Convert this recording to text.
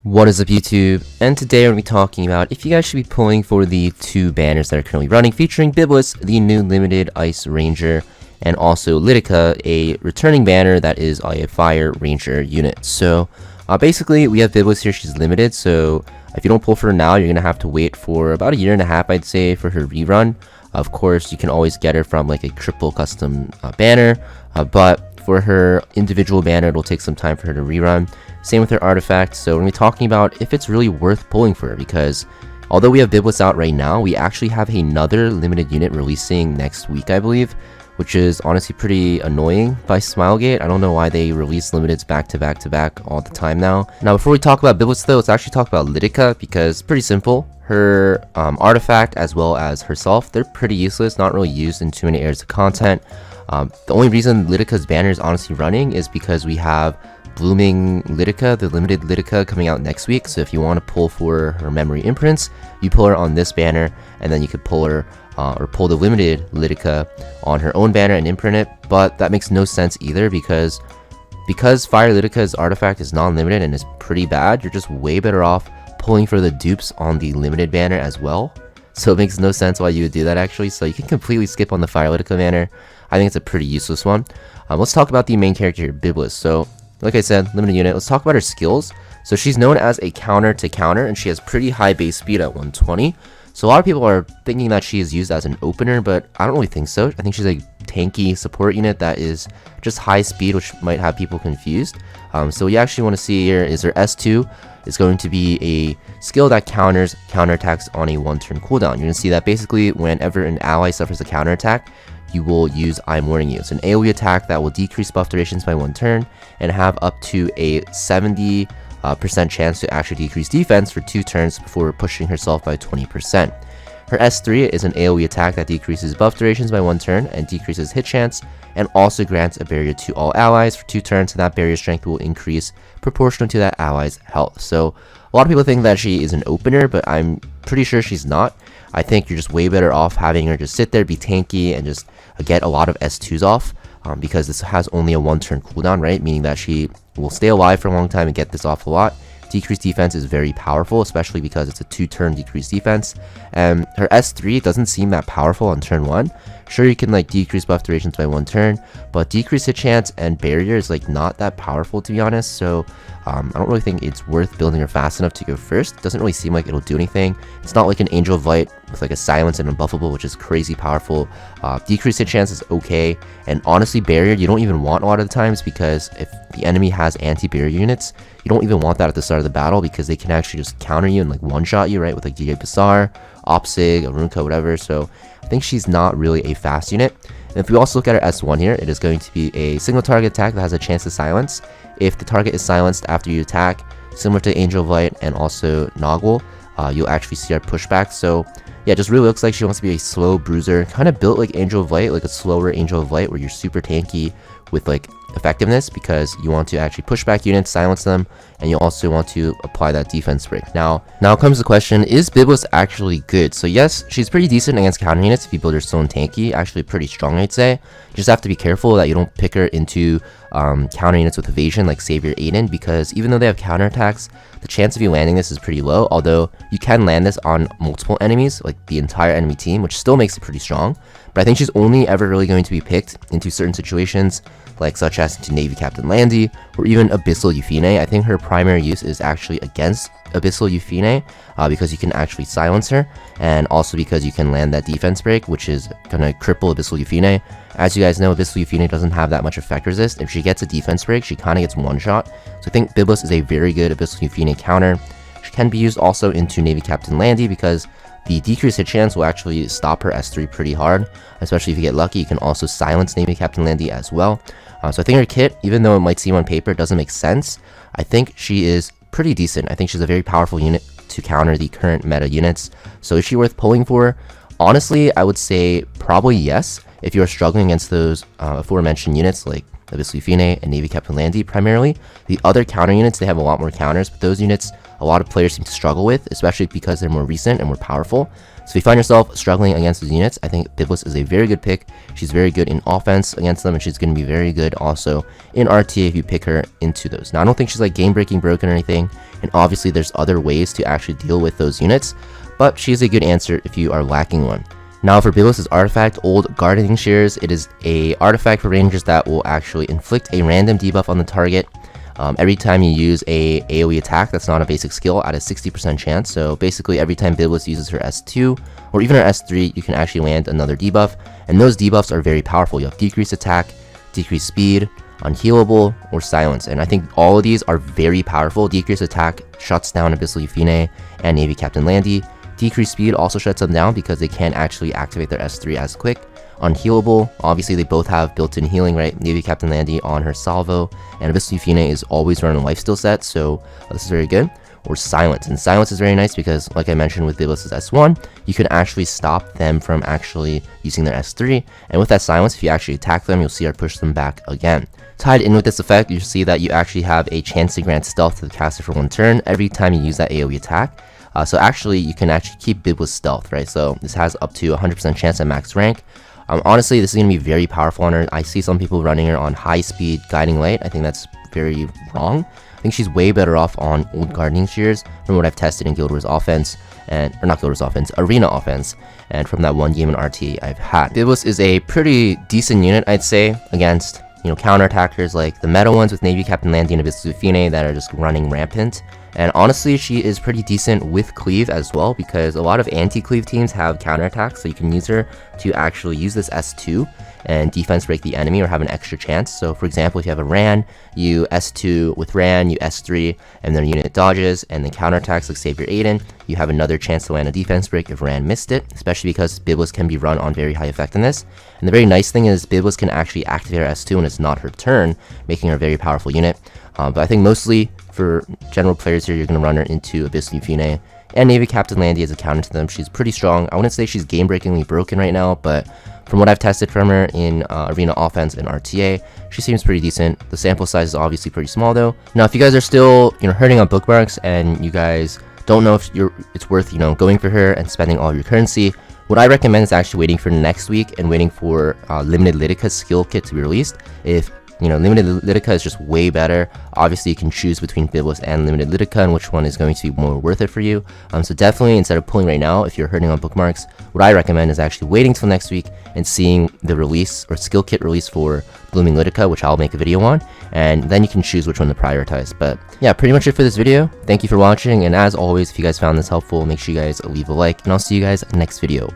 What is up, YouTube? And today we're going to be talking about if you guys should be pulling for the two banners that are currently running, featuring Byblis, the new limited Ice Ranger, and also Litica, a returning banner that is a Fire Ranger unit. So basically we have Byblis here. She's limited, so if you don't pull for her now, you're going to have to wait for about a year and a half, I'd say, for her rerun. Of course, you can always get her from like a triple custom banner, but for her individual banner, it'll take some time for her to rerun. Same with her artifact. So we're going to be talking about if it's really worth pulling for her, because although we have Byblis out right now, we actually have another limited unit releasing next week, I believe, which is honestly pretty annoying by Smilegate. I don't know why they release limiteds back to back to back all the time now. Now, before we talk about Byblis though, let's actually talk about Litica, because pretty simple. Her artifact as well as herself, they're pretty useless, not really used in too many areas of content. The only reason Litica's banner is honestly running is because we have Blooming Litica, the limited Litica, coming out next week. So if you want to pull for her memory imprints, you pull her on this banner, and then you could pull her or pull the limited Litica on her own banner and imprint it. But that makes no sense either, because Fire Litica's artifact is non-limited and is pretty bad. You're just way better off pulling for the dupes on the limited banner as well. So it makes no sense why you would do that, actually. So you can completely skip on the Fire Litica banner. I think it's a pretty useless one. Let's talk about the main character here, Byblis. So like I said, limited unit. Let's talk about her skills. So she's known as a counter to counter, and she has pretty high base speed at 120. So a lot of people are thinking that she is used as an opener, but I don't really think so. I think she's a tanky support unit that is just high speed, which might have people confused. So what you actually want to see here is her S2 is going to be a skill that counterattacks on a 1-turn cooldown. You're going to see that basically whenever an ally suffers a counterattack, you will use I'm Warning You. It's an AoE attack that will decrease buff durations by 1 turn and have up to a 70% chance to actually decrease defense for 2 turns before pushing herself by 20%. Her S3 is an AoE attack that decreases buff durations by 1 turn and decreases hit chance, and also grants a barrier to all allies for 2 turns, and that barrier strength will increase proportional to that ally's health. So a lot of people think that she is an opener, but I'm pretty sure she's not. I think you're just way better off having her just sit there, be tanky, and just get a lot of S2s off, because this has only a 1-turn cooldown, right? Meaning that she will stay alive for a long time and get this off a lot. Decreased defense is very powerful, especially because it's a 2-turn decreased defense. And her S3 doesn't seem that powerful on turn 1. Sure, you can like decrease buff durations by 1 turn, but decrease hit chance and barrier is like not that powerful, to be honest. So I don't really think it's worth building her fast enough to go first. Doesn't really seem like it'll do anything. It's not like an Angel of Light with like a silence and unbuffable, which is crazy powerful. Decrease hit chance is okay, and honestly barrier you don't even want a lot of the times, because if the enemy has anti-barrier units, you don't even want that at the start of the battle, because they can actually just counter you and like one-shot you, right, with like DJ Basar, Opsig, Arunka, whatever. So I think she's not really a fast unit. And if we also look at her S1 here, it is going to be a single target attack that has a chance to silence. If the target is silenced after you attack, similar to Angel of Light and also Noggle, you'll actually see her pushback. So yeah, it just really looks like she wants to be a slow bruiser, kind of built like Angel of Light, like a slower Angel of Light, where you're super tanky with like effectiveness, because you want to actually push back units, silence them, and you also want to apply that defense break. Now comes the question, is Byblis actually good? So yes, she's pretty decent against counter units if you build her stone tanky, actually pretty strong, I'd say. You just have to be careful that you don't pick her into counter units with evasion like Savior Aiden, because even though they have counterattacks, the chance of you landing this is pretty low, although you can land this on multiple enemies, like the entire enemy team, which still makes it pretty strong. But I think she's only ever really going to be picked into certain situations, like such as into Navy Captain Landy or even Abyssal Euphine. I think her primary use is actually against Abyssal Euphine, because you can actually silence her, and also because you can land that defense break, which is gonna cripple Abyssal Euphine. As you guys know, Abyssal Euphine doesn't have that much effect resist. If she gets a defense break, she kind of gets one shot. So I think Byblis is a very good Abyssal Euphine counter. She can be used also into Navy Captain Landy, because the decreased hit chance will actually stop her S3 pretty hard, especially if you get lucky. You can also silence Navy Captain Landy as well. So I think her kit, even though it might seem on paper it doesn't make sense, I think she is pretty decent. I think she's a very powerful unit to counter the current meta units. So is she worth pulling for? Honestly, I would say probably yes, if you are struggling against those aforementioned units like Abyssal Euphine and Navy Captain Landy primarily. The other counter units, they have a lot more counters, but those units a lot of players seem to struggle with, especially because they're more recent and more powerful. So if you find yourself struggling against those units, I think Byblis is a very good pick. She's very good in offense against them, and she's going to be very good also in RTA if you pick her into those. Now, I don't think she's like game-breaking broken or anything. and obviously there's other ways to actually deal with those units, but she is a good answer if you are lacking one. Now for Byblis' artifact, Old Gardening Shears, it is a artifact for rangers that will actually inflict a random debuff on the target. Every time you use a AoE attack that's not a basic skill at a 60% chance. So basically every time Byblis uses her S2 or even her S3, you can actually land another debuff, and those debuffs are very powerful. You have decreased attack, decreased speed, unhealable, or silence, and I think all of these are very powerful. Decreased attack shuts down Abyssal Yufine and Navy Captain Landy. Decreased speed also shuts them down because they can't actually activate their S3 as quick. Unhealable, obviously they both have built-in healing, right? Navy Captain Landy on her salvo, and Abyssal Yufine is always running a lifesteal set, so this is very good. Or silence, and silence is very nice because, like I mentioned with Byblis' S1, you can actually stop them from actually using their S3, and with that silence, if you actually attack them, you'll see her push them back again. Tied in with this effect, you see that you actually have a chance to grant stealth to the caster for 1 turn every time you use that AoE attack. So actually, you can actually keep Byblis stealth, right? So this has up to 100% chance at max rank. Honestly, this is going to be very powerful on her. I see some people running her on high speed Guiding Light. I think that's very wrong. I think she's way better off on Old Gardening Shears from what I've tested in Guild Wars offense, or not Guild Wars offense, Arena offense, and from that one game in RT I've had. Byblis is a pretty decent unit, I'd say, against counterattackers like the meta ones with Navy Captain Landy and Abyssal Yufine that are just running rampant. And honestly, she is pretty decent with cleave as well, because a lot of anti-cleave teams have counterattacks, so you can use her to actually use this S2 and defense break the enemy or have an extra chance. So for example, if you have a Ran, you S2 with Ran, you S3, and then unit dodges, and then counterattacks like Savior Aiden, you have another chance to land a defense break if Ran missed it, especially because Byblis can be run on very high effectiveness. And the very nice thing is Byblis can actually activate her S2 when it's not her turn, making her a very powerful unit. But I think mostly for general players here, you're going to run her into Abyssal Yufine and Navy Captain Landy as a counter to them. She's pretty strong. I wouldn't say she's game-breakingly broken right now, but from what I've tested from her in Arena Offense and RTA, she seems pretty decent. The sample size is obviously pretty small though. Now, if you guys are still hurting on bookmarks and you guys don't know if it's worth going for her and spending all of your currency, what I recommend is actually waiting for next week and waiting for Limited Lydica's skill kit to be released. If Limited Lydica is just way better. Obviously, you can choose between Byblis and Limited Lydica and which one is going to be more worth it for you. So definitely, instead of pulling right now, if you're hurting on bookmarks, what I recommend is actually waiting till next week and seeing the release or skill kit release for Blooming Lydica, which I'll make a video on, and then you can choose which one to prioritize. But yeah, pretty much it for this video. Thank you for watching, and as always, if you guys found this helpful, make sure you guys leave a like, and I'll see you guys next video.